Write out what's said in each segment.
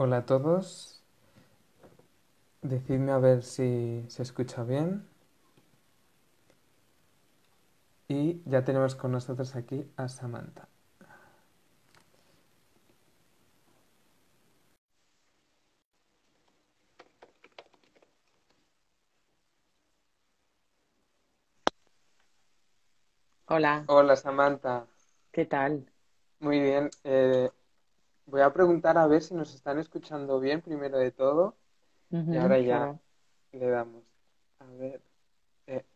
Hola a todos, decidme a ver si se escucha bien. Y ya tenemos con nosotros aquí a Samantha. Hola, Hola Samantha, ¿qué tal? muy bien. Voy a preguntar a ver si nos están escuchando bien primero de todo y Ujú, ahora ya claro. le damos. A ver,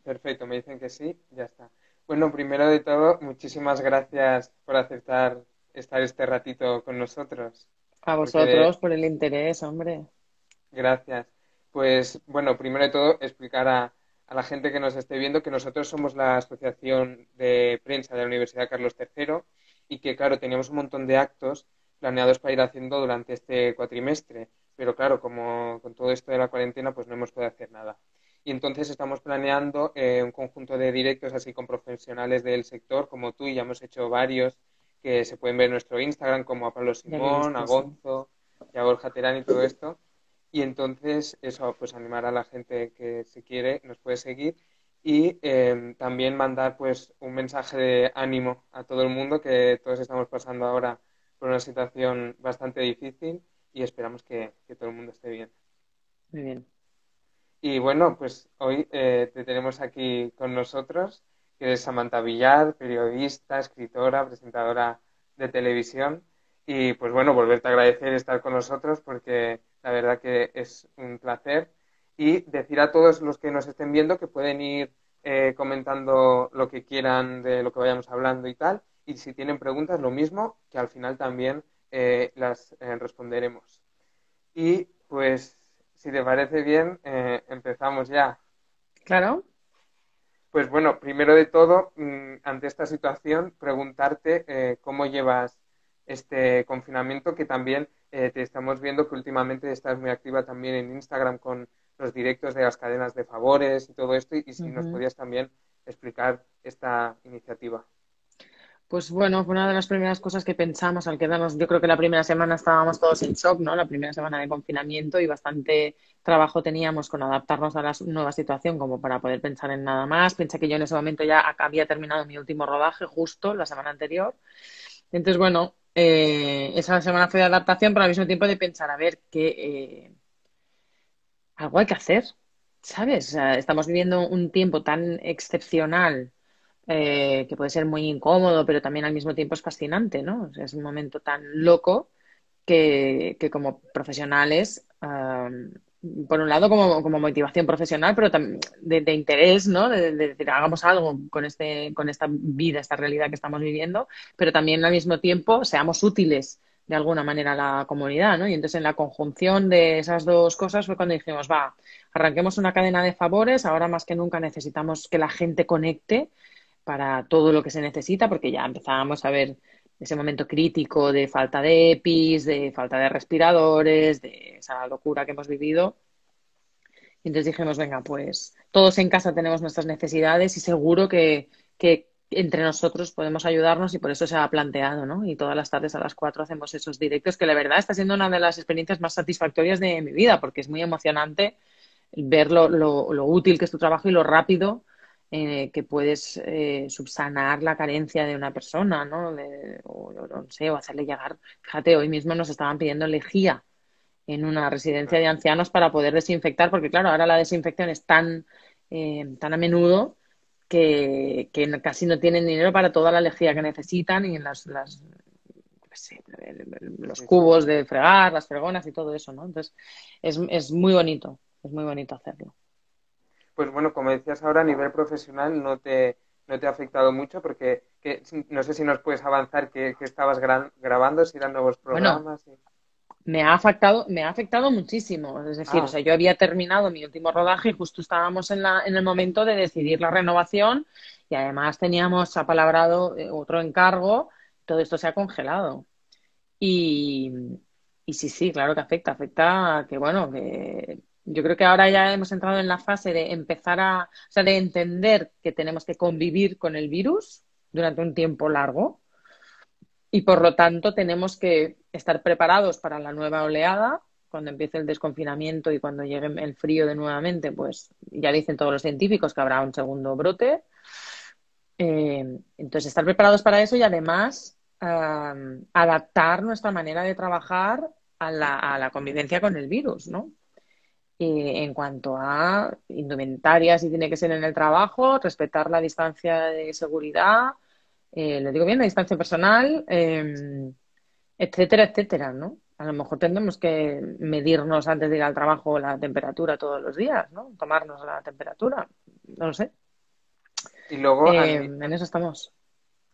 perfecto, me dicen que sí, ya está. Bueno, primero de todo, muchísimas gracias por aceptar estar este ratito con nosotros, A porque de, vosotros por el interés, hombre. Gracias. Pues bueno, primero de todo, explicar a la gente que nos esté viendo que nosotros somos la Asociación de Prensa de la Universidad Carlos III y que, claro, teníamos un montón de actos planeados para ir haciendo durante este cuatrimestre, pero claro, como con todo esto de la cuarentena, pues no hemos podido hacer nada. Y entonces estamos planeando un conjunto de directos así con profesionales del sector, como tú, y ya hemos hecho varios que se pueden ver en nuestro Instagram, como a Pablo Ya lo he Simón, a visto, sí. Gonzo y a Borja Terán y todo esto. Y entonces, eso, pues animar a la gente que si quiere nos puede seguir y también mandar pues un mensaje de ánimo a todo el mundo que todos estamos pasando ahora por una situación bastante difícil y esperamos que todo el mundo esté bien. Muy bien. Y bueno, pues hoy te tenemos aquí con nosotros, que eres Samantha Villar, periodista, escritora, presentadora de televisión. Y pues bueno, volverte a agradecer estar con nosotros porque la verdad que es un placer. Y decir a todos los que nos estén viendo que pueden ir comentando lo que quieran de lo que vayamos hablando y tal. Y si tienen preguntas, lo mismo, que al final también las responderemos. Y pues, si te parece bien, empezamos ya. Claro. Pues bueno, primero de todo, ante esta situación, preguntarte cómo llevas este confinamiento, que también te estamos viendo que últimamente estás muy activa también en Instagram con los directos de las cadenas de favores y todo esto, y si nos Ujú. podías también explicar esta iniciativa. Pues bueno, fue una de las primeras cosas que pensamos al quedarnos. Yo creo que la primera semana estábamos todos en shock, ¿no? La primera semana de confinamiento y bastante trabajo teníamos con adaptarnos a la nueva situación como para poder pensar en nada más. Piensa que yo en ese momento ya había terminado mi último rodaje justo la semana anterior. Entonces, bueno, esa semana fue de adaptación, pero al mismo tiempo de pensar, a ver, algo hay que hacer, ¿sabes? O sea, estamos viviendo un tiempo tan excepcional que puede ser muy incómodo, pero también al mismo tiempo es fascinante, ¿no? O sea, es un momento tan loco que como profesionales, por un lado como motivación profesional, pero también de interés, ¿no? De decir, hagamos algo con esta vida, esta realidad que estamos viviendo, pero también al mismo tiempo seamos útiles de alguna manera a la comunidad, ¿no? Y entonces en la conjunción de esas dos cosas fue cuando dijimos, va, arranquemos una cadena de favores, ahora más que nunca necesitamos que la gente conecte para todo lo que se necesita, porque ya empezábamos a ver ese momento crítico de falta de EPIs, de falta de respiradores, de esa locura que hemos vivido. Y entonces dijimos, venga, pues todos en casa tenemos nuestras necesidades y seguro que entre nosotros podemos ayudarnos y por eso se ha planteado, ¿no? Y todas las tardes a las 4 hacemos esos directos, que la verdad está siendo una de las experiencias más satisfactorias de mi vida, porque es muy emocionante ver lo útil que es tu trabajo y lo rápido que puedes subsanar la carencia de una persona, ¿no? No sé, o hacerle llegar. Fíjate, hoy mismo nos estaban pidiendo lejía en una residencia de ancianos para poder desinfectar, porque claro, ahora la desinfección es tan a menudo que casi no tienen dinero para toda la lejía que necesitan y en yo qué sé, los Sí, sí. cubos de fregar, las fregonas y todo eso, ¿no? Entonces, es muy bonito hacerlo. Pues bueno, como decías ahora, a nivel profesional no te ha afectado mucho porque no sé si nos puedes avanzar que estabas grabando, si eran nuevos Bueno, programas. me ha afectado muchísimo. Es decir, o Ah, sea, yo había terminado mi último rodaje y justo estábamos en el momento de decidir la renovación y además teníamos apalabrado otro encargo. Todo esto se ha congelado. Y, y sí, sí, claro que afecta a que bueno, que yo creo que ahora ya hemos entrado en la fase de empezar o sea, de entender que tenemos que convivir con el virus durante un tiempo largo y por lo tanto tenemos que estar preparados para la nueva oleada. Cuando empiece el desconfinamiento y cuando llegue el frío de nuevamente, pues ya dicen todos los científicos que habrá un segundo brote. Entonces, estar preparados para eso y además adaptar nuestra manera de trabajar a la convivencia con el virus, ¿no? En cuanto a indumentaria, si tiene que ser en el trabajo, respetar la distancia de seguridad, lo digo bien, la distancia personal, etcétera, etcétera, ¿no? A lo mejor tendremos que medirnos antes de ir al trabajo la temperatura todos los días, ¿no? Tomarnos la temperatura, no lo sé. Y luego, En eso estamos.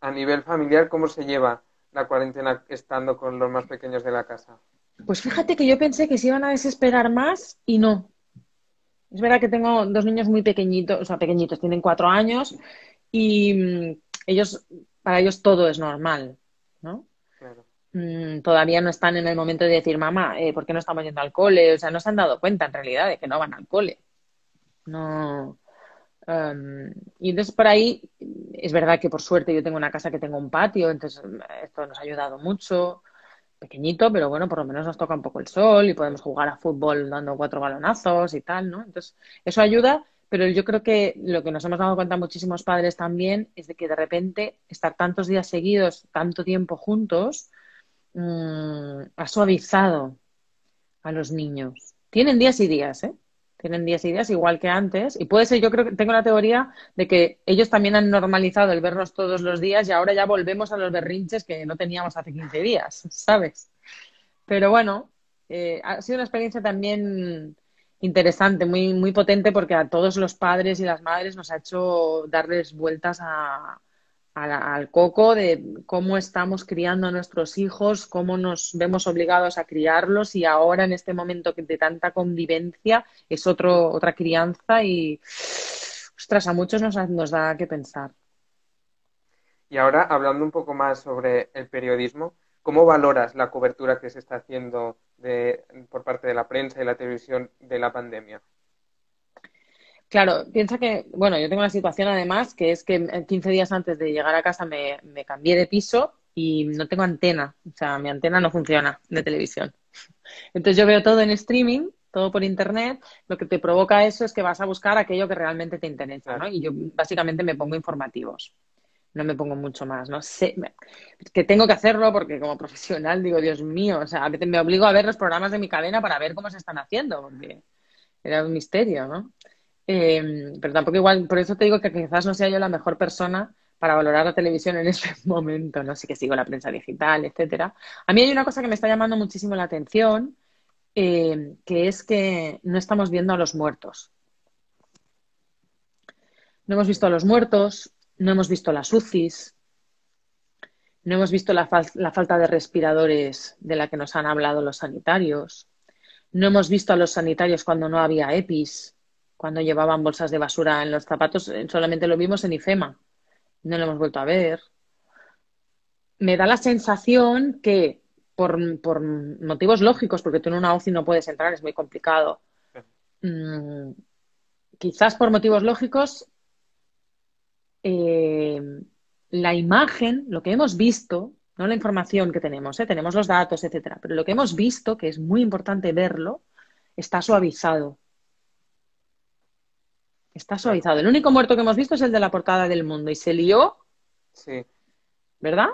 a nivel familiar, ¿cómo se lleva la cuarentena estando con los más pequeños de la casa? Pues fíjate que yo pensé que se iban a desesperar más y no. Es verdad que tengo dos niños muy pequeñitos, o sea, pequeñitos, tienen 4 años y ellos, para ellos todo es normal, ¿no? Claro. Todavía no están en el momento de decir, mamá, ¿por qué no estamos yendo al cole? O sea, no se han dado cuenta en realidad de que no van al cole. No. Y entonces por ahí es verdad que por suerte yo tengo una casa que tengo un patio, entonces esto nos ha ayudado mucho. Pequeñito, pero bueno, por lo menos nos toca un poco el sol y podemos jugar a fútbol dando 4 balonazos y tal, ¿no? Entonces, eso ayuda, pero yo creo que lo que nos hemos dado cuenta muchísimos padres también es de que de repente estar tantos días seguidos, tanto tiempo juntos, ha suavizado a los niños. Tienen días y días, ¿eh? Tienen días y días igual que antes. Y puede ser, yo creo que tengo la teoría de que ellos también han normalizado el vernos todos los días y ahora ya volvemos a los berrinches que no teníamos hace 15 días, ¿sabes? Pero bueno, ha sido una experiencia también interesante, muy, muy potente porque a todos los padres y las madres nos ha hecho darles vueltas al coco de cómo estamos criando a nuestros hijos, cómo nos vemos obligados a criarlos y ahora en este momento de tanta convivencia es otra crianza y, ostras, a muchos nos da que pensar. Y ahora, hablando un poco más sobre el periodismo, ¿cómo valoras la cobertura que se está haciendo por parte de la prensa y la televisión de la pandemia? Claro, piensa que, bueno, yo tengo una situación además que es que 15 días antes de llegar a casa me cambié de piso y no tengo antena, o sea, mi antena no funciona de televisión. Entonces yo veo todo en streaming, todo por internet, lo que te provoca eso es que vas a buscar aquello que realmente te interesa, ¿no? Claro. Y yo básicamente me pongo informativos, no me pongo mucho más, ¿no? Sé que tengo que hacerlo porque como profesional digo, Dios mío, o sea, a veces me obligo a ver los programas de mi cadena para ver cómo se están haciendo, porque era un misterio, ¿no? Pero tampoco igual, por eso te digo que quizás no sea yo la mejor persona para valorar la televisión en este momento, ¿no? Sí que sigo la prensa digital, etcétera. A mí hay una cosa que me está llamando muchísimo la atención, que es que no estamos viendo a los muertos. No hemos visto a los muertos, no hemos visto las UCIs, no hemos visto la falta de respiradores de la que nos han hablado los sanitarios, no hemos visto a los sanitarios cuando no había EPIs, cuando llevaban bolsas de basura en los zapatos, solamente lo vimos en IFEMA, no lo hemos vuelto a ver. Me da la sensación que por motivos lógicos, porque tú en una UCI no puedes entrar, es muy complicado, mmm, quizás por motivos lógicos, eh, la imagen, lo que hemos visto, no la información que tenemos, tenemos los datos, etcétera, pero lo que hemos visto, que es muy importante verlo, está suavizado. Está Claro. suavizado. El único muerto que hemos visto es el de la portada del Mundo y se lió, Sí, ¿verdad?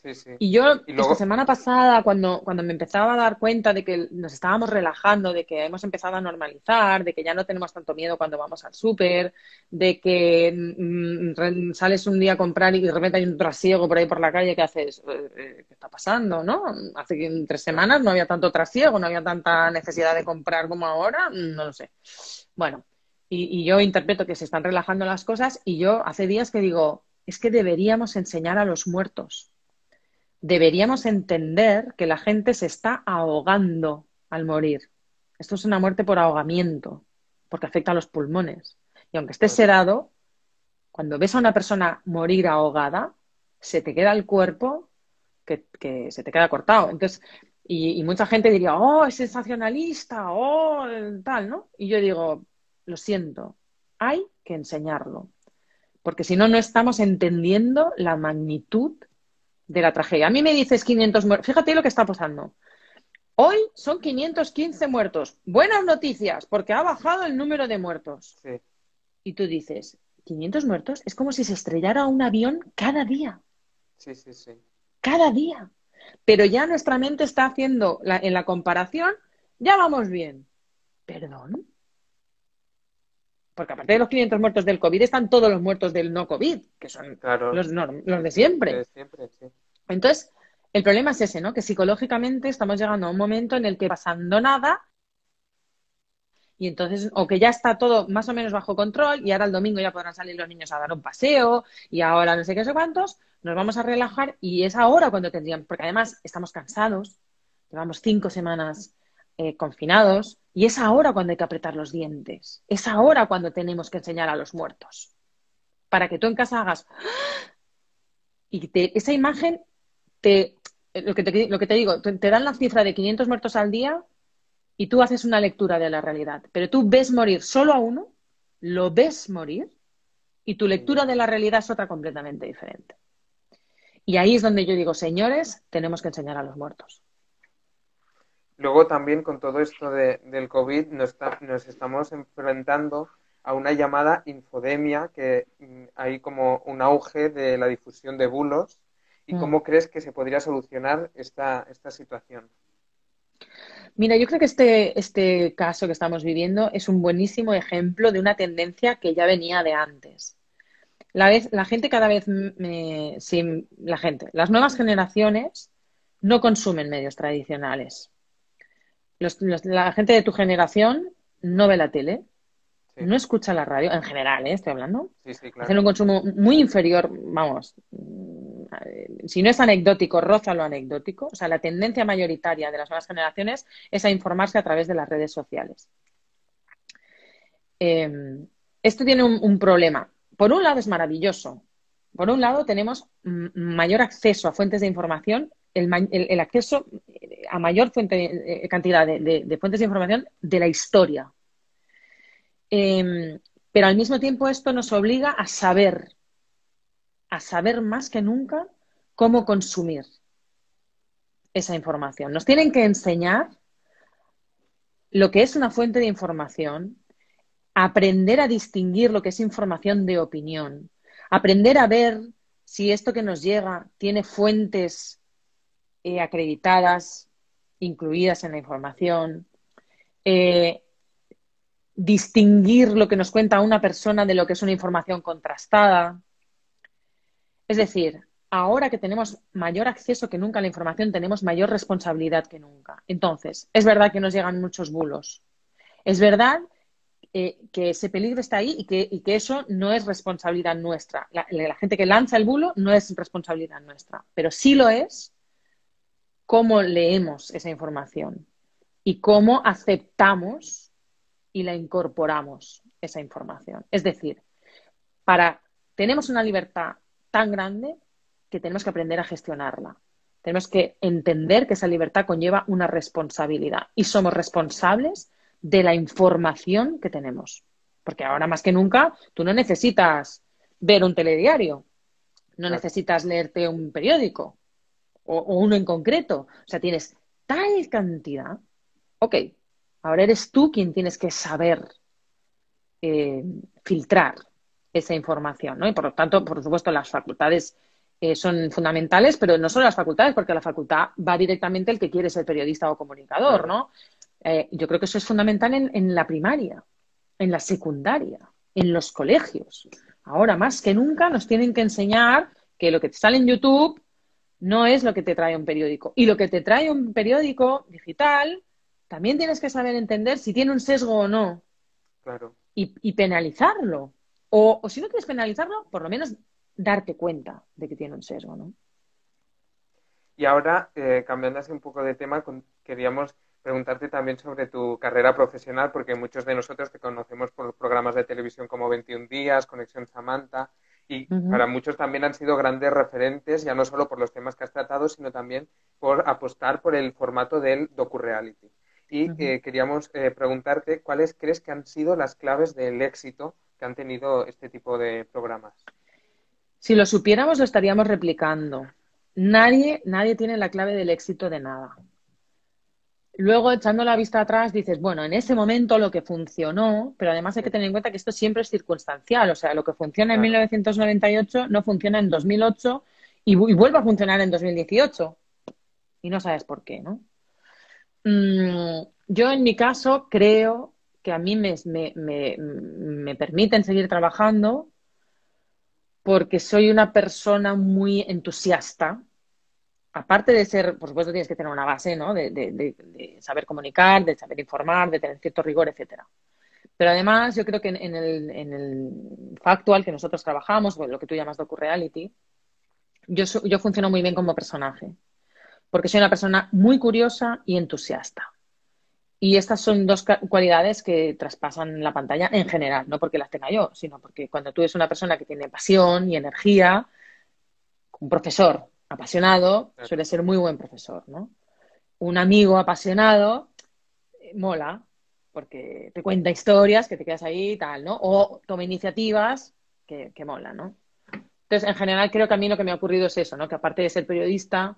sí, sí. Y yo Y esta luego, semana pasada, cuando me empezaba a dar cuenta de que nos estábamos relajando, de que hemos empezado a normalizar, de que ya no tenemos tanto miedo cuando vamos al súper, de que sales un día a comprar y de repente hay un trasiego por ahí por la calle que haces, ¿qué está pasando, no? Hace 3 semanas no había tanto trasiego, no había tanta necesidad de comprar como ahora, no lo sé. Bueno, y yo interpreto que se están relajando las cosas y yo hace días que digo, es que deberíamos enseñar a los muertos. Deberíamos entender que la gente se está ahogando al morir. Esto es una muerte por ahogamiento, porque afecta a los pulmones. Y aunque estés claro, sedado, cuando ves a una persona morir ahogada, se te queda el cuerpo que se te queda cortado. Entonces, y mucha gente diría, oh, es sensacionalista, oh, tal, ¿no? Y yo digo, lo siento, hay que enseñarlo, porque si no, no estamos entendiendo la magnitud de la tragedia. A mí me dices 500 muertos. Fíjate lo que está pasando. Hoy son 515 muertos. Buenas noticias, porque ha bajado el número de muertos. Sí, Y tú dices, 500 muertos, es como si se estrellara un avión sí, sí, sí. cada día. Pero ya nuestra mente está haciendo, en la comparación, ya vamos bien. ¿Perdón? Porque aparte de los 500 muertos del COVID, están todos los muertos del no COVID, que son Claro, los sí, de sí, siempre. de siempre, sí. Entonces, el problema es ese, ¿no? Que psicológicamente estamos llegando a un momento en el que pasando nada y entonces, o que ya está todo más o menos bajo control y ahora el domingo ya podrán salir los niños a dar un paseo y ahora no sé qué, sé cuántos, nos vamos a relajar y es ahora cuando tendríamos, porque además estamos cansados, llevamos 5 semanas confinados y es ahora cuando hay que apretar los dientes, es ahora cuando tenemos que enseñar a los muertos, para que tú en casa hagas y esa imagen te, lo que te digo, te dan la cifra de 500 muertos al día y tú haces una lectura de la realidad, pero tú ves morir solo a uno, lo ves morir y tu lectura Ya. de la realidad es otra completamente diferente. Y ahí es donde yo digo, señores, tenemos que enseñar a los muertos. Luego también con todo esto del COVID nos estamos enfrentando a una llamada infodemia, que hay como un auge de la difusión de bulos. ¿Y Mm. cómo crees que se podría solucionar esta situación? Mira, yo creo que este caso que estamos viviendo es un buenísimo ejemplo de una tendencia que ya venía de antes. La gente cada vez, sí, la gente, las nuevas generaciones no consumen medios tradicionales. La gente de tu generación no ve la tele, Sí, no escucha la radio, en general, estoy hablando. sí, sí, Hacen claro. un consumo muy inferior, vamos, si no es anecdótico, roza lo anecdótico. O sea, la tendencia mayoritaria de las nuevas generaciones es a informarse a través de las redes sociales. Esto tiene un problema. Por un lado es maravilloso. Por un lado tenemos mayor acceso a fuentes de información, el acceso a mayor cantidad de fuentes de información de la historia. Pero al mismo tiempo esto nos obliga a saber más que nunca cómo consumir esa información. Nos tienen que enseñar lo que es una fuente de información, aprender a distinguir lo que es información de opinión, aprender a ver si esto que nos llega tiene fuentes acreditadas, incluidas en la información, eh, distinguir lo que nos cuenta una persona de lo que es una información contrastada. Es decir, ahora que tenemos mayor acceso que nunca a la información, tenemos mayor responsabilidad que nunca. Entonces, es verdad que nos llegan muchos bulos. Es verdad que ese peligro está ahí y que eso no es responsabilidad nuestra. La gente que lanza el bulo no es responsabilidad nuestra, pero sí lo es cómo leemos esa información y cómo aceptamos y la incorporamos esa información. Es decir, tenemos una libertad tan grande que tenemos que aprender a gestionarla. Tenemos que entender que esa libertad conlleva una responsabilidad y somos responsables de la información que tenemos. Porque ahora más que nunca tú no necesitas ver un telediario, no Claro. necesitas leerte un periódico o uno en concreto. O sea, tienes tal cantidad. Ok, ahora eres tú quien tienes que saber eh, filtrar esa información, ¿no? Y por lo tanto, por supuesto, las facultades son fundamentales, pero no solo las facultades, porque a la facultad va directamente el que quiere ser periodista o comunicador, Claro. ¿no? Yo creo que eso es fundamental en la primaria, en la secundaria, en los colegios. Ahora más que nunca nos tienen que enseñar que lo que te sale en YouTube no es lo que te trae un periódico. Y lo que te trae un periódico digital, también tienes que saber entender si tiene un sesgo o no Claro. y penalizarlo. O si no quieres penalizarlo, por lo menos darte cuenta de que tiene un sesgo, ¿no? Y ahora, cambiando así un poco de tema, queríamos preguntarte también sobre tu carrera profesional, porque muchos de nosotros te conocemos por programas de televisión como 21 días, Conexión Samantha, y Uh para -huh, muchos también han sido grandes referentes, ya no solo por los temas que has tratado, sino también por apostar por el formato del docu-reality. Y uh -huh. queríamos preguntarte cuáles crees que han sido las claves del éxito que han tenido este tipo de programas. Si lo supiéramos, lo estaríamos replicando. Nadie tiene la clave del éxito de nada. Luego, echando la vista atrás, dices, bueno, en ese momento lo que funcionó, pero además hay que Sí, tener en cuenta que esto siempre es circunstancial, o sea, lo que funciona en claro, 1998 no funciona en 2008 y vuelve a funcionar en 2018 y no sabes por qué, ¿no? Yo en mi caso creo que a mí me permiten seguir trabajando porque soy una persona muy entusiasta. Aparte de ser, por supuesto, tienes que tener una base, ¿no? De saber comunicar, de saber informar, de tener cierto rigor, etcétera. Pero además, yo creo que en el factual que nosotros trabajamos, o lo que tú llamas docu-reality, yo funciono muy bien como personaje, porque soy una persona muy curiosa y entusiasta. Y estas son dos cualidades que traspasan la pantalla en general, no porque las tenga yo, sino porque cuando tú eres una persona que tiene pasión y energía, un profesor apasionado claro. suele ser muy buen profesor, ¿no? Un amigo apasionado mola, porque te cuenta historias que te quedas ahí y tal, ¿no? O toma iniciativas que mola, ¿no? Entonces, en general, creo que a mí lo que me ha ocurrido es eso, ¿no? Que aparte de ser periodista,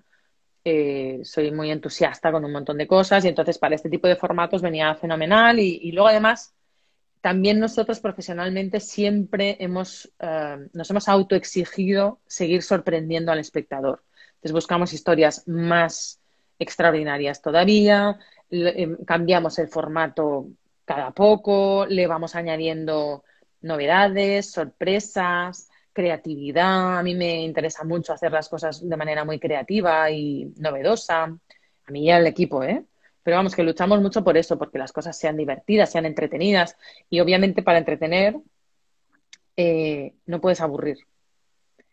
soy muy entusiasta con un montón de cosas y entonces para este tipo de formatos venía fenomenal y luego además también nosotros profesionalmente siempre nos hemos autoexigido seguir sorprendiendo al espectador. Entonces buscamos historias más extraordinarias todavía, cambiamos el formato cada poco, le vamos añadiendo novedades, sorpresas, creatividad. A mí me interesa mucho hacer las cosas de manera muy creativa y novedosa. A mí y al equipo, ¿eh? Pero vamos, que luchamos mucho por eso, porque las cosas sean divertidas, sean entretenidas. Y obviamente para entretener no puedes aburrir.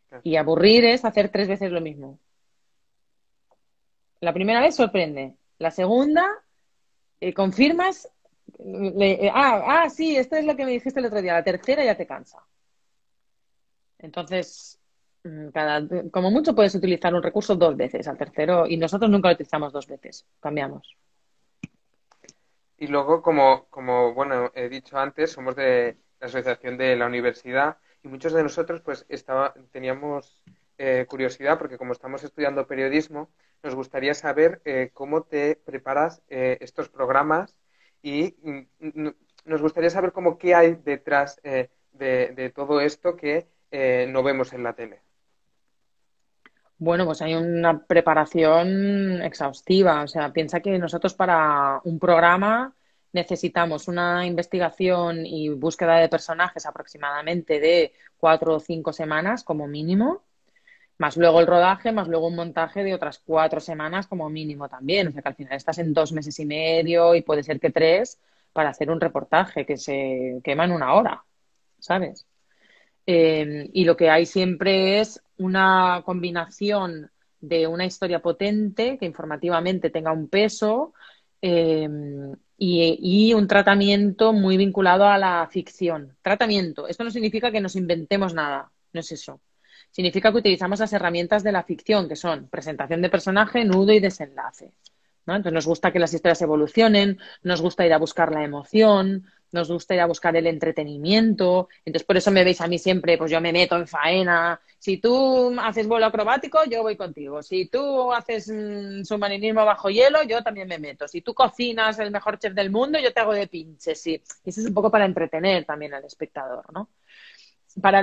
Claro. Y aburrir es hacer 3 veces lo mismo. La primera vez sorprende. La segunda, confirmas. Sí, esto es lo que me dijiste el otro día. La tercera ya te cansa. Entonces, como mucho puedes utilizar un recurso 2 veces al tercero y nosotros nunca lo utilizamos 2 veces. Cambiamos. Y luego, como bueno, he dicho antes, somos de la asociación de la universidad y muchos de nosotros pues teníamos curiosidad porque como estamos estudiando periodismo, nos gustaría saber cómo te preparas estos programas y nos gustaría saber cómo qué hay detrás de todo esto que no vemos en la tele. Bueno, pues hay una preparación exhaustiva. O sea, piensa que nosotros para un programa necesitamos una investigación y búsqueda de personajes aproximadamente de 4 o 5 semanas como mínimo, más luego el rodaje, más luego un montaje de otras 4 semanas como mínimo también. O sea, que al final estás en 2 meses y medio y puede ser que 3 para hacer un reportaje que se quema en una hora, ¿sabes? Y lo que hay siempre es una combinación de una historia potente que informativamente tenga un peso eh, y un tratamiento muy vinculado a la ficción. Tratamiento. Esto no significa que nos inventemos nada, no es eso. Significa que utilizamos las herramientas de la ficción, que son presentación de personaje, nudo y desenlace. ¿No? Entonces nos gusta que las historias evolucionen, nos gusta ir a buscar la emoción, nos gusta ir a buscar el entretenimiento. Entonces, por eso me veis a mí siempre, pues yo me meto en faena. Si tú haces vuelo acrobático, yo voy contigo. Si tú haces submarinismo bajo hielo, yo también me meto. Si tú cocinas el mejor chef del mundo, yo te hago de pinches. Sí. Y eso es un poco para entretener también al espectador, ¿no?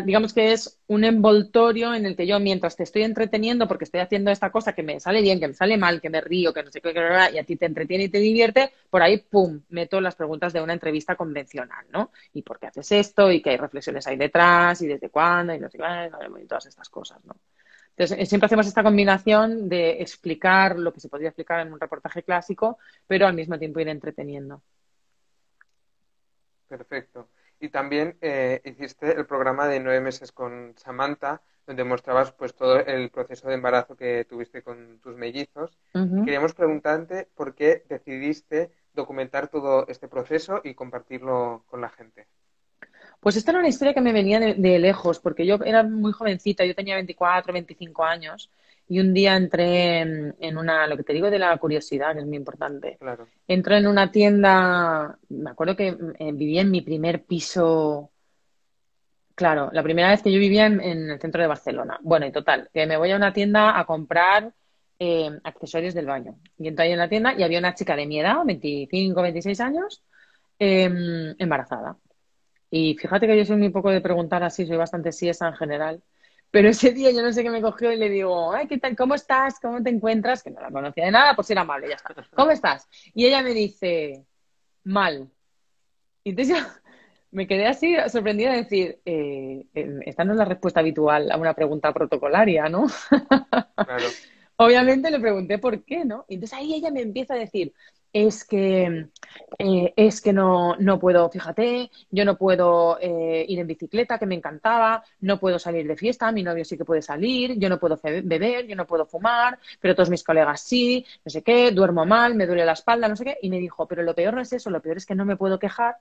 Digamos que es un envoltorio en el que yo, mientras te estoy entreteniendo, porque estoy haciendo esta cosa que me sale bien, que me sale mal, que me río, que no sé qué, y a ti te entretiene y te divierte, por ahí, pum, meto las preguntas de una entrevista convencional, ¿no? ¿Y por qué haces esto? ¿Y qué reflexiones hay detrás? ¿Y desde cuándo? Y no sé qué, y todas estas cosas, ¿no? Entonces, siempre hacemos esta combinación de explicar lo que se podría explicar en un reportaje clásico, pero al mismo tiempo ir entreteniendo. Perfecto. Y también hiciste el programa de 9 meses con Samantha, donde mostrabas pues todo el proceso de embarazo que tuviste con tus mellizos. Y Ujú. queríamos preguntarte por qué decidiste documentar todo este proceso y compartirlo con la gente. Pues esta era una historia que me venía de lejos, porque yo era muy jovencita, yo tenía 24, 25 años, y un día entré en una, lo que te digo de la curiosidad, que es muy importante. Claro, Entré en una tienda, me acuerdo que vivía en mi primer piso claro, la primera vez que yo vivía en el centro de Barcelona. Bueno, y total, que me voy a una tienda a comprar accesorios del baño. Y entro ahí en la tienda y había una chica de mi edad, 25, 26 años, embarazada. Y fíjate que yo soy muy poco de preguntar así, soy bastante siesa en general. Pero ese día yo no sé qué me cogió y le digo, ay, ¿qué tal? ¿Cómo estás? ¿Cómo te encuentras? Que no la conocía de nada, por si era amable, ya está. ¿Cómo estás? Y ella me dice, mal. Y entonces yo me quedé así sorprendida de decir, esta no es la respuesta habitual a una pregunta protocolaria, ¿no? Claro. Obviamente le pregunté por qué, ¿no? Y entonces ahí ella me empieza a decir, es que, es que no puedo, fíjate, yo no puedo ir en bicicleta, que me encantaba, no puedo salir de fiesta, mi novio sí que puede salir, yo no puedo beber, yo no puedo fumar, pero todos mis colegas sí, no sé qué, duermo mal, me duele la espalda, no sé qué. Y me dijo, pero lo peor no es eso, lo peor es que no me puedo quejar,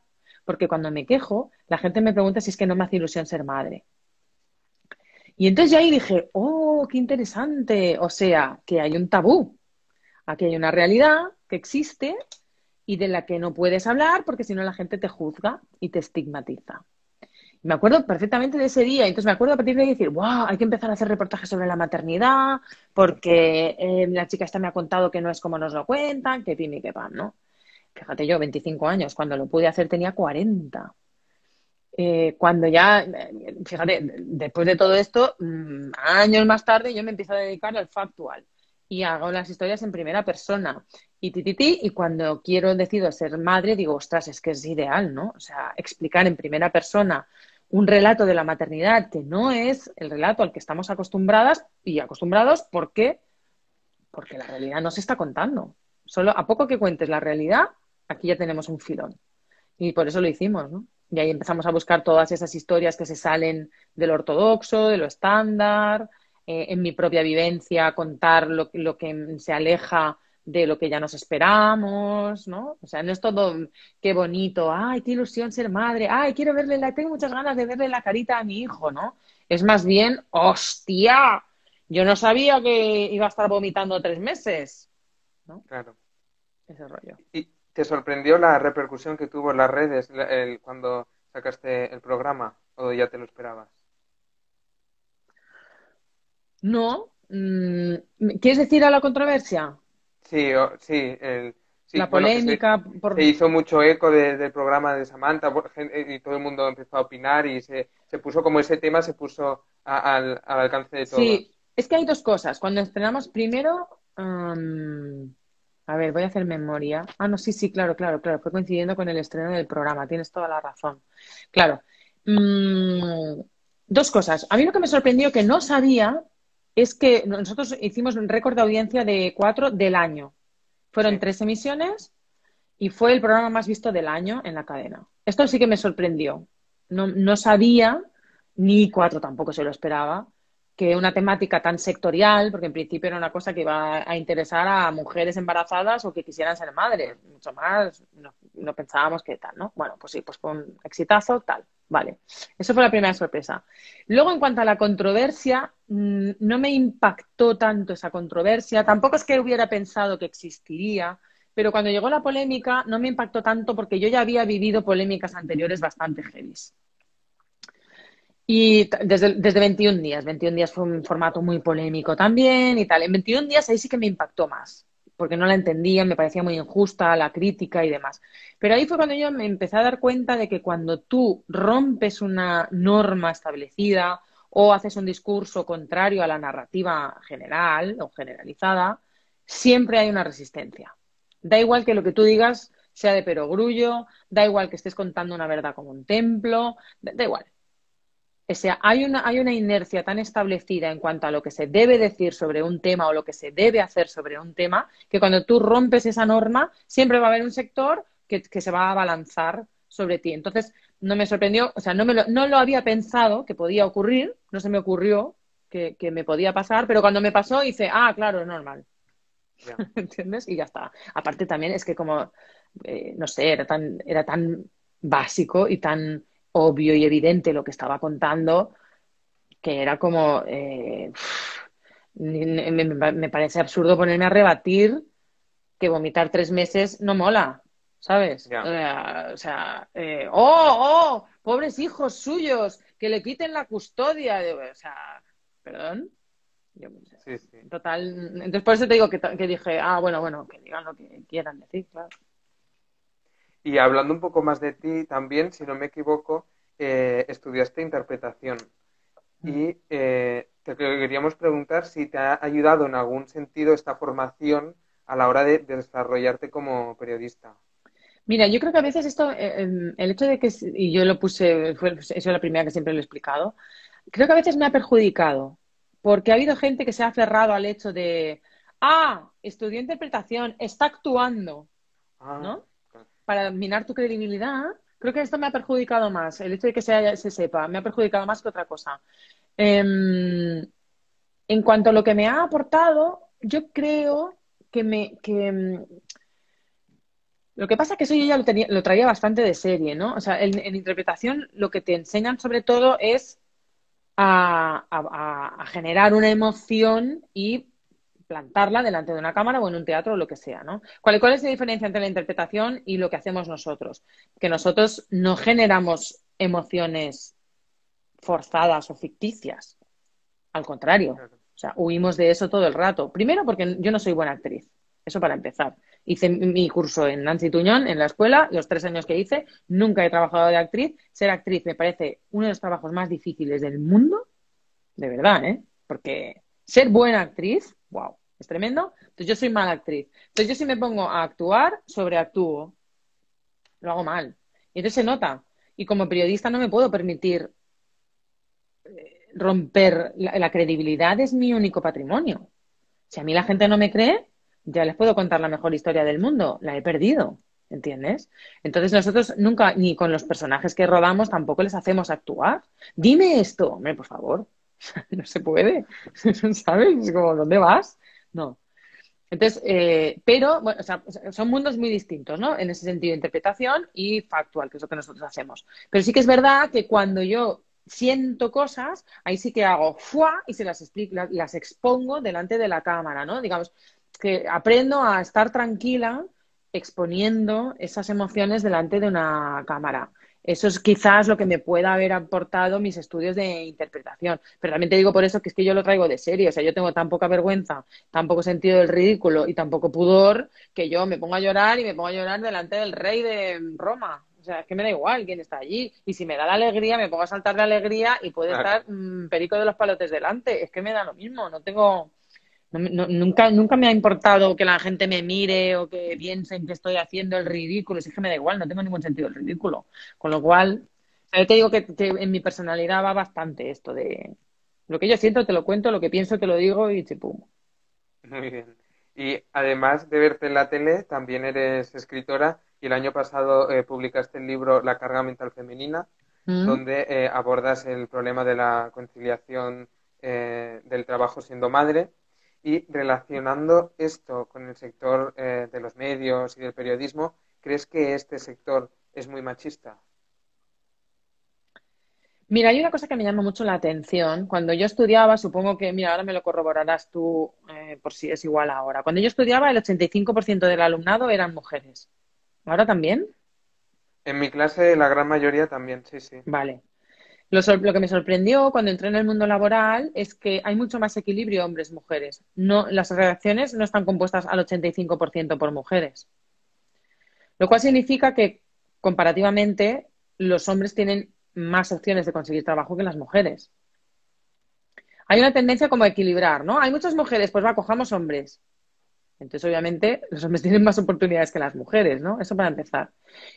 porque cuando me quejo, la gente me pregunta si es que no me hace ilusión ser madre. Y entonces yo ahí dije, oh, qué interesante. O sea, que hay un tabú. Aquí hay una realidad que existe y de la que no puedes hablar porque si no la gente te juzga y te estigmatiza. Me acuerdo perfectamente de ese día. Entonces me acuerdo a partir de ahí decir, wow, hay que empezar a hacer reportajes sobre la maternidad porque la chica esta me ha contado que no es como nos lo cuentan, que pim y que pan, ¿no? Fíjate yo, 25 años. Cuando lo pude hacer tenía 40. Cuando ya, fíjate, después de todo esto, años más tarde yo me empiezo a dedicar al factual y hago las historias en primera persona y cuando decido ser madre digo, ostras, es que es ideal, ¿no? O sea, explicar en primera persona un relato de la maternidad que no es el relato al que estamos acostumbradas y acostumbrados, ¿por qué? Porque la realidad no se está contando. Solo a poco que cuentes la realidad, aquí ya tenemos un filón. Y por eso lo hicimos, ¿no? Y ahí empezamos a buscar todas esas historias que se salen de lo ortodoxo, de lo estándar, en mi propia vivencia, contar lo que se aleja de lo que ya nos esperamos, ¿no? O sea, no es todo qué bonito, ay, qué ilusión ser madre, ay, tengo muchas ganas de verle la carita a mi hijo, ¿no? Es más bien, hostia, yo no sabía que iba a estar vomitando 3 meses, ¿no? Claro. Ese rollo. ¿Y te sorprendió la repercusión que tuvo en las redes cuando sacaste el programa o ya te lo esperabas? No. ¿Quieres decir a la controversia? Sí, sí, sí, La bueno, que polémica se por... hizo mucho eco del programa de Samantha y todo el mundo empezó a opinar y se puso como ese tema, se puso al alcance de Sí, todos. es que hay dos cosas. Cuando estrenamos primero... a ver, voy a hacer memoria. Ah, no, sí, sí, claro, claro, claro. Fue coincidiendo con el estreno del programa. Tienes toda la razón. Claro. Mm, Dos cosas. A mí lo que me sorprendió que no sabía es que nosotros hicimos un récord de audiencia de 4 del año. Fueron Sí, 3 emisiones y fue el programa más visto del año en la cadena. Esto sí que me sorprendió. No sabía, ni 4 tampoco se lo esperaba, que una temática tan sectorial, porque en principio era una cosa que iba a interesar a mujeres embarazadas o que quisieran ser madres, mucho más, no pensábamos que tal, ¿no? Bueno, pues sí, pues fue un exitazo, tal, vale. Eso fue la primera sorpresa. Luego, en cuanto a la controversia, no me impactó tanto esa controversia, tampoco es que hubiera pensado que existiría, pero cuando llegó la polémica no me impactó tanto porque yo ya había vivido polémicas anteriores bastante heavies. Y desde 21 días, 21 días fue un formato muy polémico también y tal. En 21 días ahí sí que me impactó más, porque no la entendía, me parecía muy injusta la crítica y demás. Pero ahí fue cuando yo me empecé a dar cuenta de que cuando tú rompes una norma establecida o haces un discurso contrario a la narrativa general o generalizada, siempre hay una resistencia. Da igual que lo que tú digas sea de perogrullo, da igual que estés contando una verdad como un templo, da igual. O sea, hay una inercia tan establecida en cuanto a lo que se debe decir sobre un tema o lo que se debe hacer sobre un tema, que cuando tú rompes esa norma, siempre va a haber un sector que se va a abalanzar sobre ti. Entonces, no me sorprendió, o sea, no lo había pensado que podía ocurrir, no se me ocurrió que me podía pasar, pero cuando me pasó hice, ah, claro, es normal. ya. ¿Entiendes? Y ya está. Aparte también es que como, no sé, era tan básico y tan obvio y evidente lo que estaba contando que era como, me parece absurdo ponerme a rebatir que vomitar 3 meses no mola, ¿sabes? Ya. O sea, ¡oh, oh! Pobres hijos suyos que le quiten la custodia. O sea, perdón. Yo, Sí, sí. total. Entonces, por eso te digo que dije, bueno, que digan lo que quieran decir, claro. Y hablando un poco más de ti también, si no me equivoco, estudiaste interpretación. Y te queríamos preguntar si te ha ayudado en algún sentido esta formación a la hora de desarrollarte como periodista. Mira, yo creo que a veces esto, el hecho de que, y yo lo puse, eso es la primera que siempre lo he explicado, creo que a veces me ha perjudicado, porque ha habido gente que se ha aferrado al hecho de, estudió interpretación, está actuando, Ah, ¿no? claro. Para minar tu credibilidad. Creo que esto me ha perjudicado más, el hecho de que se sepa, me ha perjudicado más que otra cosa. En cuanto a lo que me ha aportado, yo creo que lo que pasa es que eso yo ya lo traía bastante de serie, ¿no? O sea, en interpretación lo que te enseñan sobre todo es a generar una emoción y plantarla delante de una cámara o en un teatro o lo que sea, ¿no? ¿Cuál es la diferencia entre la interpretación y lo que hacemos nosotros? Que nosotros no generamos emociones forzadas o ficticias. Al contrario, Claro. o sea, huimos de eso todo el rato. Primero porque yo no soy buena actriz, eso para empezar. Hice mi curso en Nancy Tuñón, en la escuela, los 3 años que hice, nunca he trabajado de actriz. Ser actriz me parece uno de los trabajos más difíciles del mundo, de verdad, ¿eh? Porque ser buena actriz, wow, es tremendo. Entonces yo soy mala actriz. Entonces yo si me pongo a actuar, sobreactúo, lo hago mal. Y entonces se nota. Y como periodista no me puedo permitir romper la credibilidad, es mi único patrimonio. Si a mí la gente no me cree, ya les puedo contar la mejor historia del mundo. La he perdido, ¿entiendes? Entonces nosotros nunca, ni con los personajes que rodamos, tampoco les hacemos actuar. Dime esto, hombre, por favor. No se puede, ¿sabes? Es como, ¿dónde vas? No. Entonces, pero, bueno, o sea, son mundos muy distintos, ¿no? En ese sentido, interpretación y factual, que es lo que nosotros hacemos. Pero sí que es verdad que cuando yo siento cosas, ahí sí que hago ¡fua! Y se las explico, las expongo delante de la cámara, ¿no? Digamos que aprendo a estar tranquila exponiendo esas emociones delante de una cámara. Eso es quizás lo que me pueda haber aportado mis estudios de interpretación. Pero también te digo por eso que es que yo lo traigo de serie. O sea, yo tengo tan poca vergüenza, tan poco sentido del ridículo y tan poco pudor que yo me pongo a llorar y me pongo a llorar delante del rey de Roma. O sea, es que me da igual quién está allí. Y si me da la alegría, me pongo a saltar de alegría y puede Claro. estar Perico de los Palotes delante. Es que me da lo mismo. No tengo. Nunca me ha importado que la gente me mire o que piensen que estoy haciendo el ridículo. Si es que me da igual, no tengo ningún sentido del ridículo. Con lo cual, yo te digo que en mi personalidad va bastante esto de lo que yo siento, te lo cuento, lo que pienso, te lo digo y chipum. Muy bien. Y además de verte en la tele, también eres escritora y el año pasado publicaste el libro La carga mental femenina, ¿Mm? donde abordas el problema de la conciliación del trabajo siendo madre y relacionando esto con el sector de los medios y del periodismo, ¿crees que este sector es muy machista? Mira, hay una cosa que me llama mucho la atención. Cuando yo estudiaba, supongo que, mira, ahora me lo corroborarás tú por si es igual ahora. Cuando yo estudiaba, el 85% del alumnado eran mujeres. ¿Ahora también? En mi clase la gran mayoría también, sí, sí. Vale. Lo que me sorprendió cuando entré en el mundo laboral es que hay mucho más equilibrio hombres-mujeres. No, las redacciones no están compuestas al 85% por mujeres, lo cual significa que comparativamente los hombres tienen más opciones de conseguir trabajo que las mujeres. Hay una tendencia como a equilibrar, ¿no? Hay muchas mujeres, pues va, cojamos hombres. Entonces, obviamente, los hombres tienen más oportunidades que las mujeres, ¿no? Eso para empezar.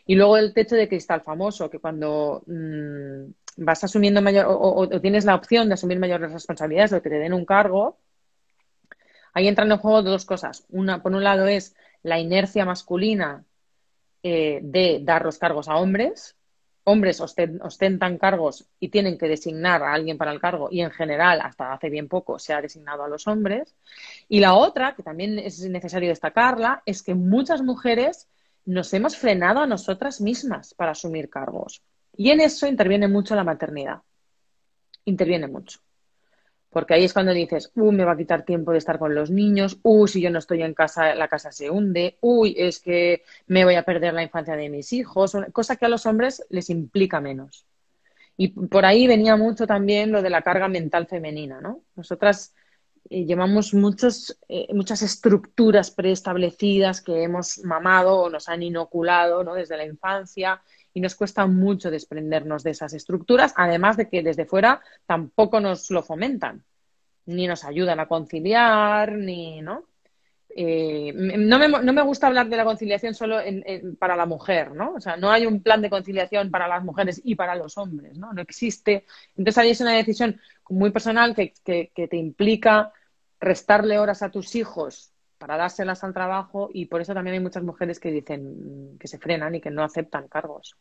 Y luego el techo de cristal famoso, que cuando vas asumiendo mayor o tienes la opción de asumir mayores responsabilidades o que te den un cargo, ahí entran en juego dos cosas. Una, por un lado, es la inercia masculina de dar los cargos a hombres. Hombres ostentan cargos y tienen que designar a alguien para el cargo y en general, hasta hace bien poco, se ha designado a los hombres. Y la otra, que también es necesario destacarla, es que muchas mujeres nos hemos frenado a nosotras mismas para asumir cargos. Y en eso interviene mucho la maternidad. Interviene mucho. Porque ahí es cuando dices, me va a quitar tiempo de estar con los niños, si yo no estoy en casa, la casa se hunde, es que me voy a perder la infancia de mis hijos, cosa que a los hombres les implica menos. Y por ahí venía mucho también lo de la carga mental femenina, ¿no? Nosotras llevamos muchas estructuras preestablecidas que hemos mamado o nos han inoculado, ¿no? Desde la infancia y nos cuesta mucho desprendernos de esas estructuras, además de que desde fuera tampoco nos lo fomentan, ni nos ayudan a conciliar, ni, ¿no? No me gusta hablar de la conciliación solo para la mujer, ¿no? O sea, no hay un plan de conciliación para las mujeres y para los hombres, ¿no? No existe. Entonces ahí es una decisión muy personal que te implica restarle horas a tus hijos para dárselas al trabajo y por eso también hay muchas mujeres que dicen que se frenan y que no aceptan cargos.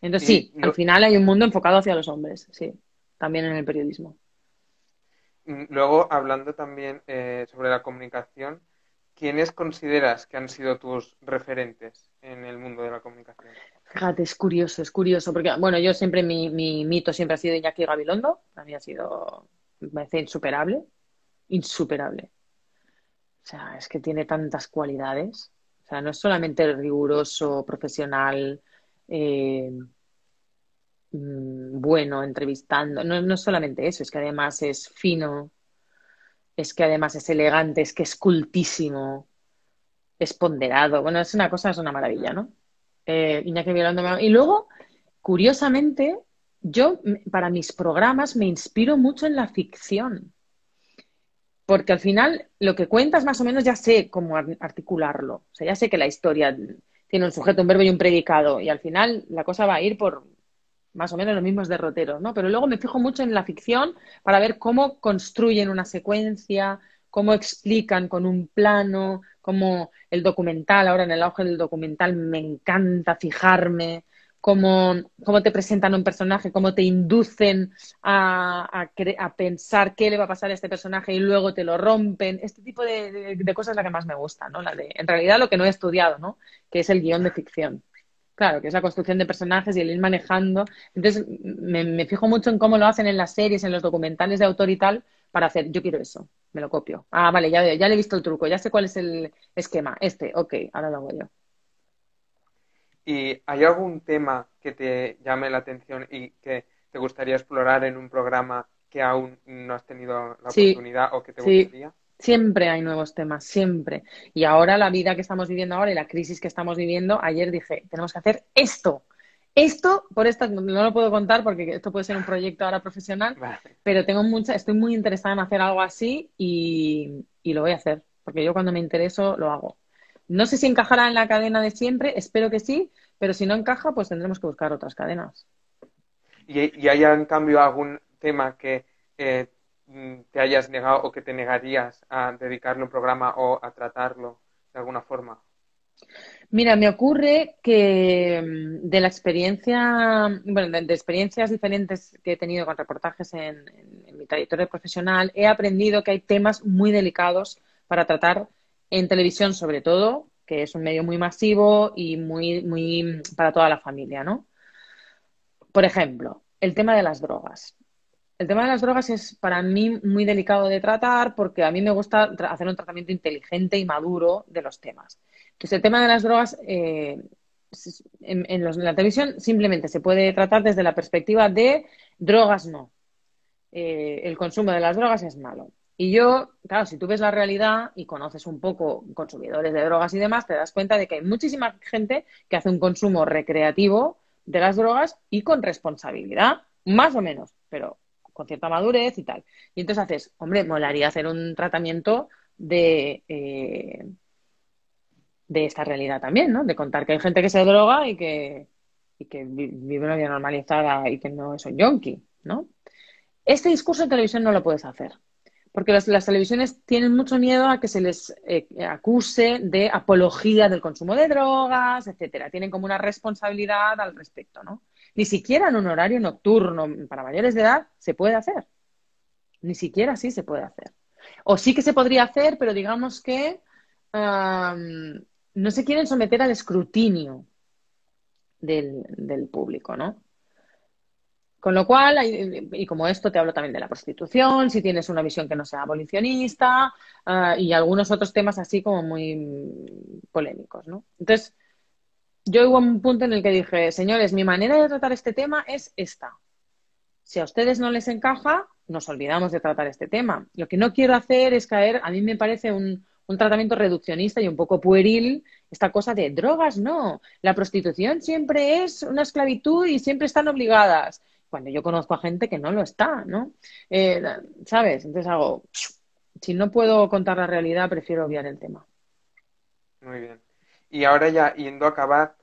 Entonces Y sí, al final hay un mundo enfocado hacia los hombres, sí, también en el periodismo. luego, hablando también sobre la comunicación, ¿quiénes consideras que han sido tus referentes en el mundo de la comunicación? Fíjate, es curioso, porque, bueno, yo siempre, mi mito siempre ha sido Iñaki Gabilondo, para mí ha sido, me parece insuperable, insuperable. O sea, es que tiene tantas cualidades. O sea, no es solamente riguroso, profesional, eh, bueno, entrevistando, no es solamente eso, es que además es fino, es que además es elegante, es que es cultísimo, es ponderado. Bueno, es una cosa, es una maravilla, Mm. ¿no? Iñaki Gabilondo. Y luego, curiosamente, yo para mis programas me inspiro mucho en la ficción, porque al final lo que cuentas más o menos ya sé cómo articularlo. O sea, ya sé que la historia tiene un sujeto, un verbo y un predicado, y al final la cosa va a ir por más o menos los mismos derroteros, ¿no? Pero luego me fijo mucho en la ficción para ver cómo construyen una secuencia, cómo explican con un plano, cómo el documental, ahora en el auge del documental me encanta fijarme, cómo te presentan un personaje, cómo te inducen a pensar qué le va a pasar a este personaje y luego te lo rompen. Este tipo de cosas es la que más me gusta, ¿no? En realidad lo que no he estudiado, ¿no? Que es el guión de ficción. Claro, que es la construcción de personajes y el ir manejando. Entonces, me fijo mucho en cómo lo hacen en las series, en los documentales de autor y tal, para hacer, yo quiero eso, me lo copio. Ah, vale, ya le he visto el truco, ya sé cuál es el esquema. Ok, ahora lo hago yo. ¿Y hay algún tema que te llame la atención y que te gustaría explorar en un programa que aún no has tenido la Sí, oportunidad o que te sí, gustaría? siempre hay nuevos temas, siempre. Y ahora la vida que estamos viviendo ahora y la crisis que estamos viviendo, ayer dije, tenemos que hacer esto. Esto, por esta, no lo puedo contar porque esto puede ser un proyecto ahora profesional, Vale. pero estoy muy interesada en hacer algo así y lo voy a hacer, porque yo cuando me intereso lo hago. No sé si encajará en la cadena de siempre, espero que sí, pero si no encaja, pues tendremos que buscar otras cadenas. ¿Y hay en cambio algún tema que eh, te hayas negado o que te negarías a dedicarle un programa o a tratarlo de alguna forma? Mira, me ocurre que de la experiencia, bueno, de experiencias diferentes que he tenido con reportajes en mi trayectoria profesional, he aprendido que hay temas muy delicados para tratar en televisión, sobre todo, que es un medio muy masivo y muy para toda la familia, ¿no? Por ejemplo, el tema de las drogas. El tema de las drogas es para mí muy delicado de tratar porque a mí me gusta hacer un tratamiento inteligente y maduro de los temas. Entonces, el tema de las drogas en la televisión simplemente se puede tratar desde la perspectiva de drogas no. El consumo de las drogas es malo. Y yo, claro, si tú ves la realidad y conoces un poco consumidores de drogas y demás, te das cuenta de que hay muchísima gente que hace un consumo recreativo de las drogas y con responsabilidad, más o menos, pero con cierta madurez y tal. Y entonces haces, hombre, molaría hacer un tratamiento de esta realidad también, ¿no? De contar que hay gente que se droga y que vive una vida normalizada y que no es un yonki, ¿no? Este discurso en televisión no lo puedes hacer, porque las televisiones tienen mucho miedo a que se les acuse de apología del consumo de drogas, etcétera. Tienen como una responsabilidad al respecto, ¿no? Ni siquiera en un horario nocturno para mayores de edad se puede hacer. Ni siquiera así se puede hacer. O sí que se podría hacer, pero digamos que no se quieren someter al escrutinio del público, ¿no? Con lo cual, y como esto te hablo también de la prostitución, si tienes una visión que no sea abolicionista, y algunos otros temas así como muy polémicos, ¿no? Entonces, Yo hubo un punto en el que dije, señores, mi manera de tratar este tema es esta. Si a ustedes no les encaja, nos olvidamos de tratar este tema. Lo que no quiero hacer es caer, a mí me parece un tratamiento reduccionista y un poco pueril, esta cosa de drogas, no. La prostitución siempre es una esclavitud y siempre están obligadas. Cuando yo conozco a gente que no lo está, ¿no? Eh, ¿Sabes? Entonces hago, si no puedo contar la realidad, prefiero obviar el tema. Muy bien. Y ahora ya yendo a acabar,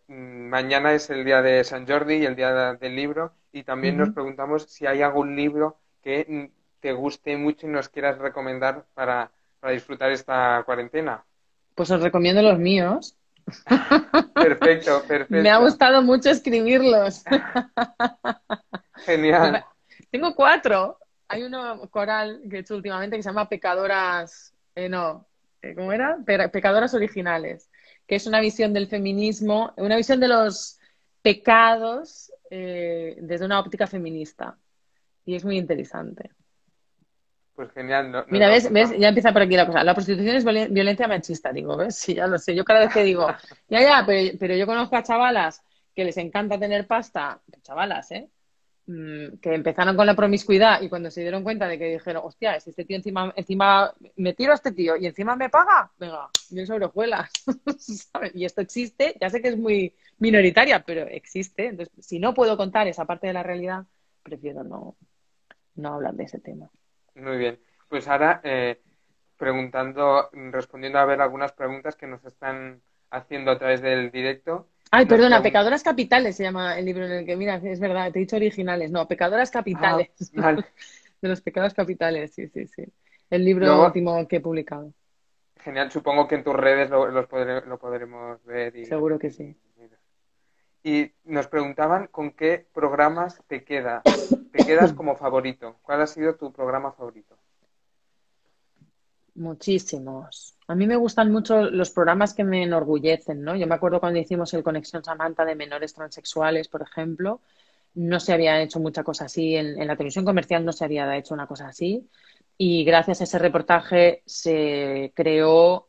mañana es el día de San Jordi y el día del libro, y también nos Ujú. preguntamos si hay algún libro que te guste mucho y nos quieras recomendar para disfrutar esta cuarentena. Pues os recomiendo los míos. Perfecto, Me ha perfecto. gustado mucho escribirlos. Me Genial. pa- Tengo cuatro. Hay uno coral que he hecho últimamente que se llama Pecadoras, no, ¿cómo era? Pecadoras originales, que es una visión del feminismo, una visión de los pecados desde una óptica feminista. Y es muy interesante. Pues genial, nos Mira, lo ¿ves? apuntamos. Ya empieza por aquí la cosa. La prostitución es violencia machista, digo, ¿ves? Sí, ya lo sé. Yo cada vez que digo, ya, pero yo conozco a chavalas que les encanta tener pasta, chavalas, ¿eh? Que empezaron con la promiscuidad y cuando se dieron cuenta de que dijeron, hostia, si este tío encima me tiro a este tío y encima me paga, venga, bien sobre hojuelas, ¿sabes? Y esto existe, ya sé que es muy minoritaria, pero existe. Entonces, si no puedo contar esa parte de la realidad, prefiero no hablar de ese tema. Muy bien. Pues ahora respondiendo a ver algunas preguntas que nos están haciendo a través del directo. Ay, Nos perdona, pregun- Pecadoras Capitales se llama el libro en el que, mira, es verdad, te he dicho originales, no, Pecadoras Ah, Capitales, vale. de los pecados capitales, sí, sí, sí. El libro Luego, último que he publicado, genial, supongo que en tus redes lo podremos ver seguro que sí. y nos preguntaban con qué programas te quedas como favorito. ¿Cuál ha sido tu programa favorito? Muchísimos. A mí me gustan mucho los programas que me enorgullecen, ¿no? Yo me acuerdo cuando hicimos el Conexión Samantha de menores transexuales, por ejemplo, no se había hecho mucha cosa así, en la televisión comercial no se había hecho una cosa así, y gracias a ese reportaje se creó,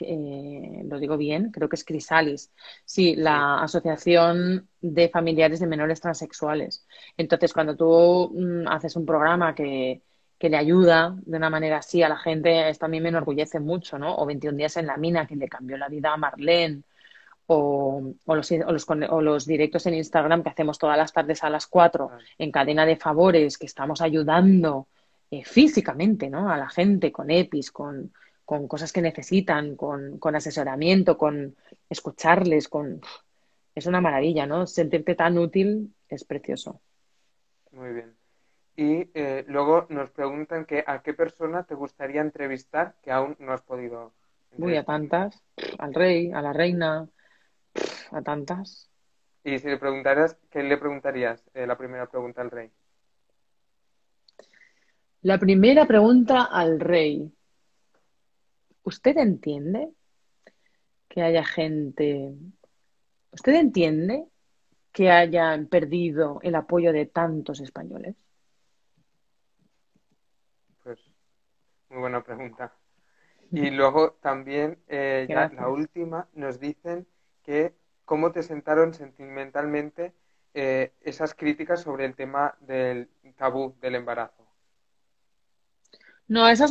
lo digo bien, creo que es Crisalis, sí, Sí, la Asociación de Familiares de Menores Transexuales. Entonces, cuando tú haces un programa que le ayuda de una manera así a la gente, esto a mí me enorgullece mucho, ¿no? O 21 días en la mina, que le cambió la vida a Marlene, o los directos en Instagram que hacemos todas las tardes a las 4 vale, en cadena de favores, que estamos ayudando físicamente, ¿no? A la gente con EPIs, con cosas que necesitan, con asesoramiento, con escucharles, con... Es una maravilla, ¿no? Sentirte tan útil es precioso. muy bien. Y luego nos preguntan que a qué persona te gustaría entrevistar que aún no has podido Voy a entrevistar. tantas, al rey, a la reina, a tantas. Y si le preguntaras, ¿qué le preguntarías? La primera pregunta al rey. La primera pregunta al rey. ¿Usted entiende que haya gente? ¿Usted entiende que hayan perdido el apoyo de tantos españoles? Pues muy buena pregunta. Y luego también, ya la Gracias. última, nos dicen que cómo te sentaron sentimentalmente esas críticas sobre el tema del tabú del embarazo. No, esas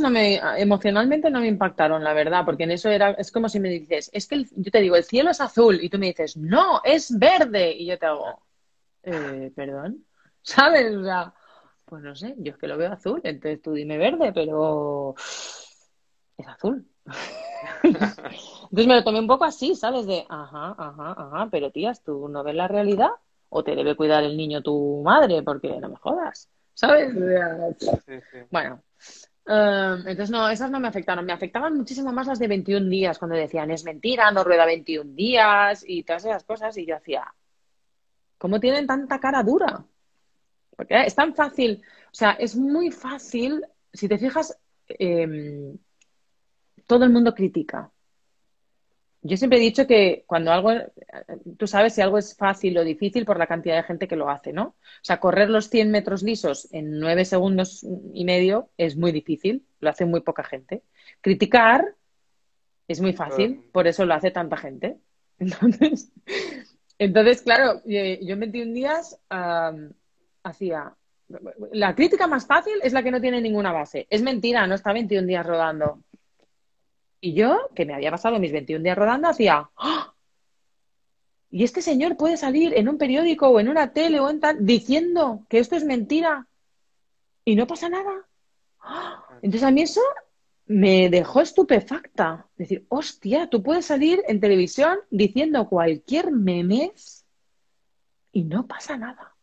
emocionalmente no me impactaron, la verdad, porque en eso es como si me dices, es que yo te digo, el cielo es azul, y tú me dices, no, es verde, y yo te hago, perdón, ¿sabes? O sea, pues no sé, yo es que lo veo azul, entonces tú dime verde, pero es azul. Entonces me lo tomé un poco así, ¿sabes? De, ajá, ajá, ajá, pero tías, ¿tú no ves la realidad? ¿O te debe cuidar el niño tu madre? Porque no me jodas, ¿sabes? O sea, Sí, sí, bueno, entonces no, esas no me afectaron. Me afectaban muchísimo más las de 21 días, cuando decían, es mentira, no rueda 21 días y todas esas cosas. Y yo hacía, ¿cómo tienen tanta cara dura? Porque es tan fácil, o sea, es muy fácil, si te fijas, todo el mundo critica. Yo siempre he dicho que cuando algo, tú sabes si algo es fácil o difícil por la cantidad de gente que lo hace, ¿no? O sea, correr los 100 metros lisos en 9 segundos y medio es muy difícil, lo hace muy poca gente. Criticar es muy todo el fácil, mundo. por eso lo hace tanta gente. Entonces, entonces claro, yo en 21 días hacía... La crítica más fácil es la que no tiene ninguna base. Es mentira, no está 21 días rodando. Y yo, que me había pasado mis 21 días rodando, hacía... ¡Ah! Y este señor puede salir en un periódico o en una tele o en tal diciendo que esto es mentira y no pasa nada. ¡Ah! Claro. Entonces a mí eso me dejó estupefacta. Decir, hostia, tú puedes salir en televisión diciendo cualquier memez y no pasa nada.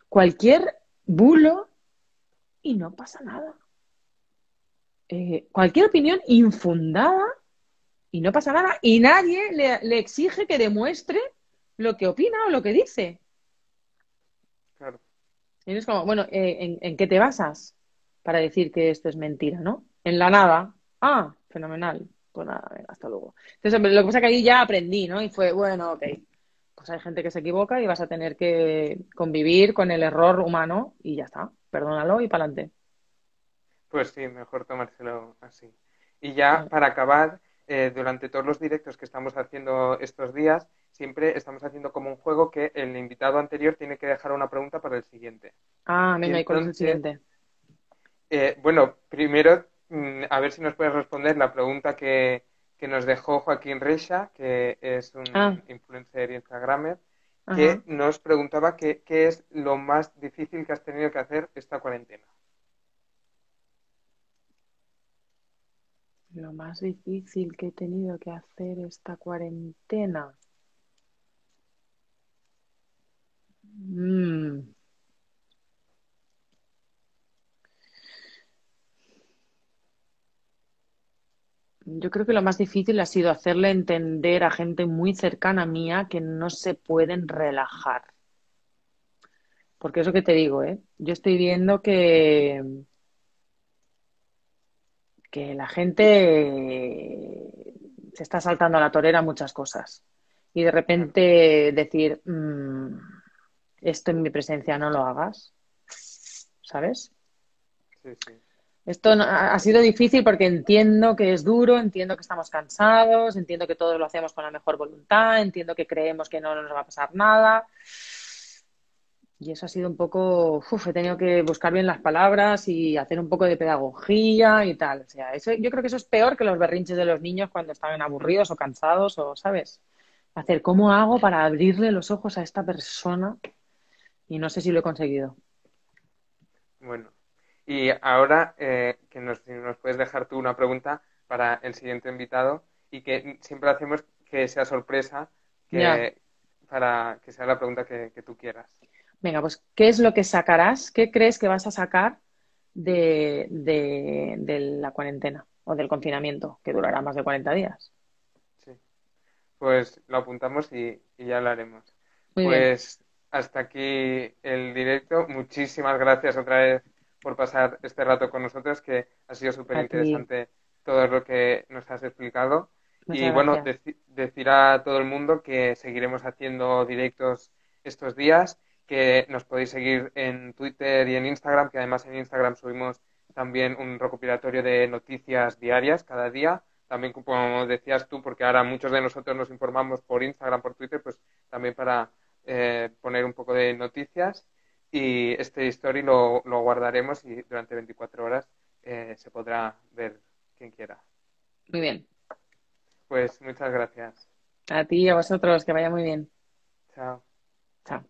Cualquier bulo y no pasa nada. Cualquier opinión infundada y no pasa nada. Y nadie le exige que demuestre lo que opina o lo que dice. Claro. Y es como, bueno, ¿en qué te basas para decir que esto es mentira, no? En la nada. Ah, fenomenal. Pues nada, venga, hasta luego. Entonces, lo que pasa es que ahí ya aprendí, ¿no? Y fue, bueno, ok. Pues hay gente que se equivoca y vas a tener que convivir con el error humano y ya está. Perdónalo y para adelante. Pues sí, mejor tomárselo así. Y ya para acabar, durante todos los directos que estamos haciendo estos días, siempre estamos haciendo como un juego que el invitado anterior tiene que dejar una pregunta para el siguiente. Ah, Y venga, ¿y cuál es el entonces, siguiente? bueno, primero, a ver si nos puedes responder la pregunta que nos dejó Joaquín Reixa, que es Ah, un influencer y instagramer, ajá. que nos preguntaba qué es lo más difícil que has tenido que hacer esta cuarentena. Lo más difícil que he tenido que hacer esta cuarentena. Mm. Yo creo que lo más difícil ha sido hacerle entender a gente muy cercana mía que no se pueden relajar. Porque eso que te digo, ¿eh? Yo estoy viendo que la gente se está saltando a la torera muchas cosas. Y de Claro, repente decir, esto en mi presencia no lo hagas, ¿sabes? sí, sí. Esto ha sido difícil porque entiendo que es duro, entiendo que estamos cansados, entiendo que todos lo hacemos con la mejor voluntad, entiendo que creemos que no nos va a pasar nada. Y eso ha sido un poco, he tenido que buscar bien las palabras y hacer un poco de pedagogía y tal. O sea, eso, yo creo que eso es peor que los berrinches de los niños cuando están aburridos o cansados o, ¿sabes? Hacer, ¿cómo hago para abrirle los ojos a esta persona? Y no sé si lo he conseguido. Bueno, y ahora que si nos puedes dejar tú una pregunta para el siguiente invitado y que siempre hacemos que sea sorpresa, Ya. que para que sea la pregunta que tú quieras. Venga, pues, ¿qué es lo que sacarás? ¿Qué crees que vas a sacar de la cuarentena o del confinamiento, que durará más de 40 días? Sí, pues lo apuntamos y ya lo haremos. Muy bien, Pues hasta aquí el directo. Muchísimas gracias otra vez por pasar este rato con nosotros, que ha sido súper a ti. interesante todo lo que nos has explicado. Muchas Y bueno, gracias. decir a todo el mundo que seguiremos haciendo directos estos días, que nos podéis seguir en Twitter y en Instagram, que además en Instagram subimos también un recopilatorio de noticias diarias cada día. También, como decías tú, porque ahora muchos de nosotros nos informamos por Instagram, por Twitter, pues también para poner un poco de noticias. Y este story lo guardaremos y durante 24 horas se podrá ver quien quiera. Muy bien. Pues muchas gracias. A ti y a vosotros, que vaya muy bien. Chao. Chao.